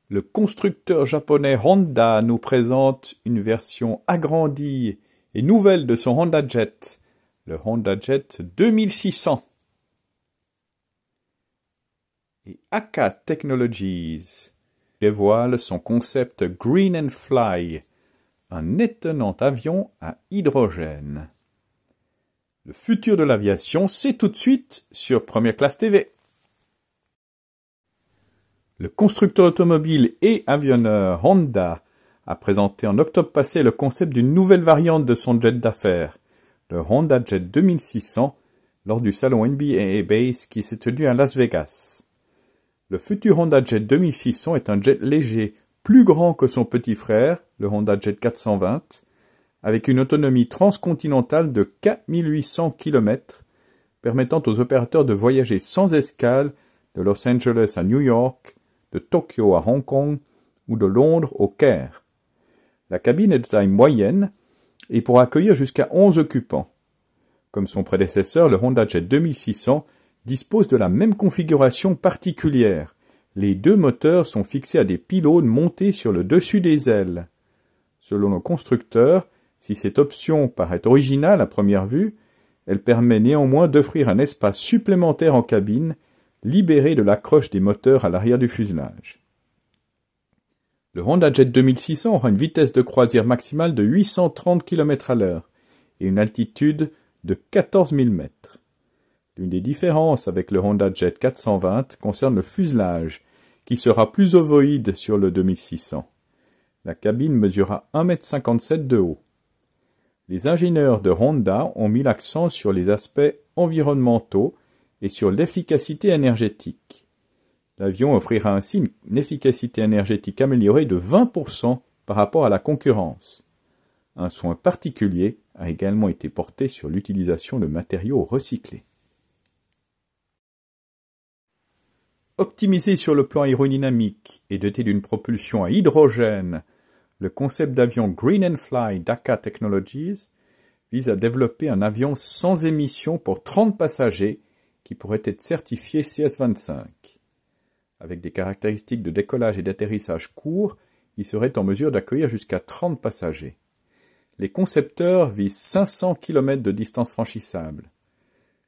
Le constructeur japonais Honda nous présente une version agrandie et nouvelle de son Honda Jet, le Honda Jet 2600. Et Akka Technologies dévoile son concept Green and Fly, un étonnant avion à hydrogène. Le futur de l'aviation, c'est tout de suite sur Première Classe TV. Le constructeur automobile et avionneur Honda a présenté en octobre passé le concept d'une nouvelle variante de son jet d'affaires, le Honda Jet 2600, lors du salon NBAA Base qui s'est tenu à Las Vegas. Le futur Honda Jet 2600 est un jet léger, plus grand que son petit frère, le Honda Jet 420, avec une autonomie transcontinentale de 4800 km, permettant aux opérateurs de voyager sans escale de Los Angeles à New York, de Tokyo à Hong Kong ou de Londres au Caire. La cabine est de taille moyenne et pourra accueillir jusqu'à 11 occupants. Comme son prédécesseur, le Honda Jet 2600 dispose de la même configuration particulière. Les deux moteurs sont fixés à des pylônes montés sur le dessus des ailes. Selon le constructeur, si cette option paraît originale à première vue, elle permet néanmoins d'offrir un espace supplémentaire en cabine, libéré de l'accroche des moteurs à l'arrière du fuselage. Le Honda Jet 2600 aura une vitesse de croisière maximale de 830 km/h et une altitude de 14 000 mètres. L'une des différences avec le Honda Jet 420 concerne le fuselage, qui sera plus ovoïde sur le 2600. La cabine mesurera 1,57 m de haut. Les ingénieurs de Honda ont mis l'accent sur les aspects environnementaux et sur l'efficacité énergétique. L'avion offrira ainsi une efficacité énergétique améliorée de 20% par rapport à la concurrence. Un soin particulier a également été porté sur l'utilisation de matériaux recyclés. Optimisé sur le plan aérodynamique et doté d'une propulsion à hydrogène, le concept d'avion Green and Fly d'Aka Technologies vise à développer un avion sans émission pour 30 passagers qui pourrait être certifié CS25. Avec des caractéristiques de décollage et d'atterrissage courts, il serait en mesure d'accueillir jusqu'à 30 passagers. Les concepteurs visent 500 km de distance franchissable.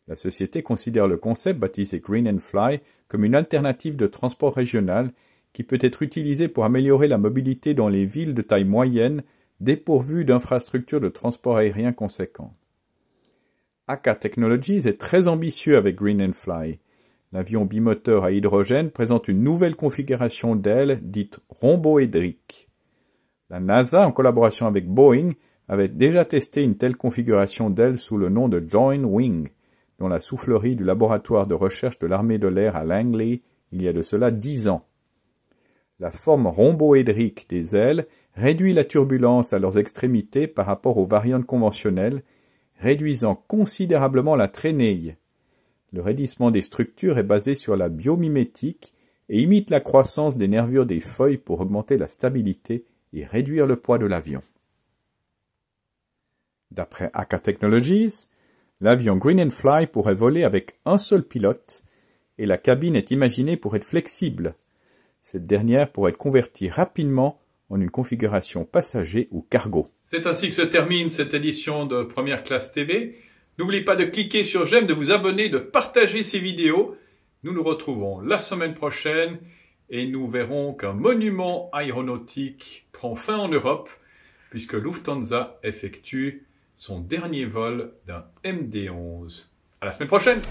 La société considère le concept baptisé Green and Fly comme une alternative de transport régional qui peut être utilisée pour améliorer la mobilité dans les villes de taille moyenne dépourvues d'infrastructures de transport aérien conséquentes. Akka Technologies est très ambitieux avec Green and Fly. L'avion bimoteur à hydrogène présente une nouvelle configuration d'aile dite rhomboédrique. La NASA, en collaboration avec Boeing, avait déjà testé une telle configuration d'aile sous le nom de Joint Wing, dans la soufflerie du laboratoire de recherche de l'armée de l'air à Langley, il y a de cela 10 ans. La forme rhomboédrique des ailes réduit la turbulence à leurs extrémités par rapport aux variantes conventionnelles, réduisant considérablement la traînée. Le raidissement des structures est basé sur la biomimétique et imite la croissance des nervures des feuilles pour augmenter la stabilité et réduire le poids de l'avion. D'après Akka Technologies, l'avion Green and Fly pourrait voler avec un seul pilote et la cabine est imaginée pour être flexible. Cette dernière pourrait être convertie rapidement en une configuration passager ou cargo. C'est ainsi que se termine cette édition de Première Classe TV. N'oubliez pas de cliquer sur j'aime, de vous abonner, de partager ces vidéos. Nous nous retrouvons la semaine prochaine et nous verrons qu'un monument aéronautique prend fin en Europe puisque Lufthansa effectue son dernier vol d'un MD-11. À la semaine prochaine!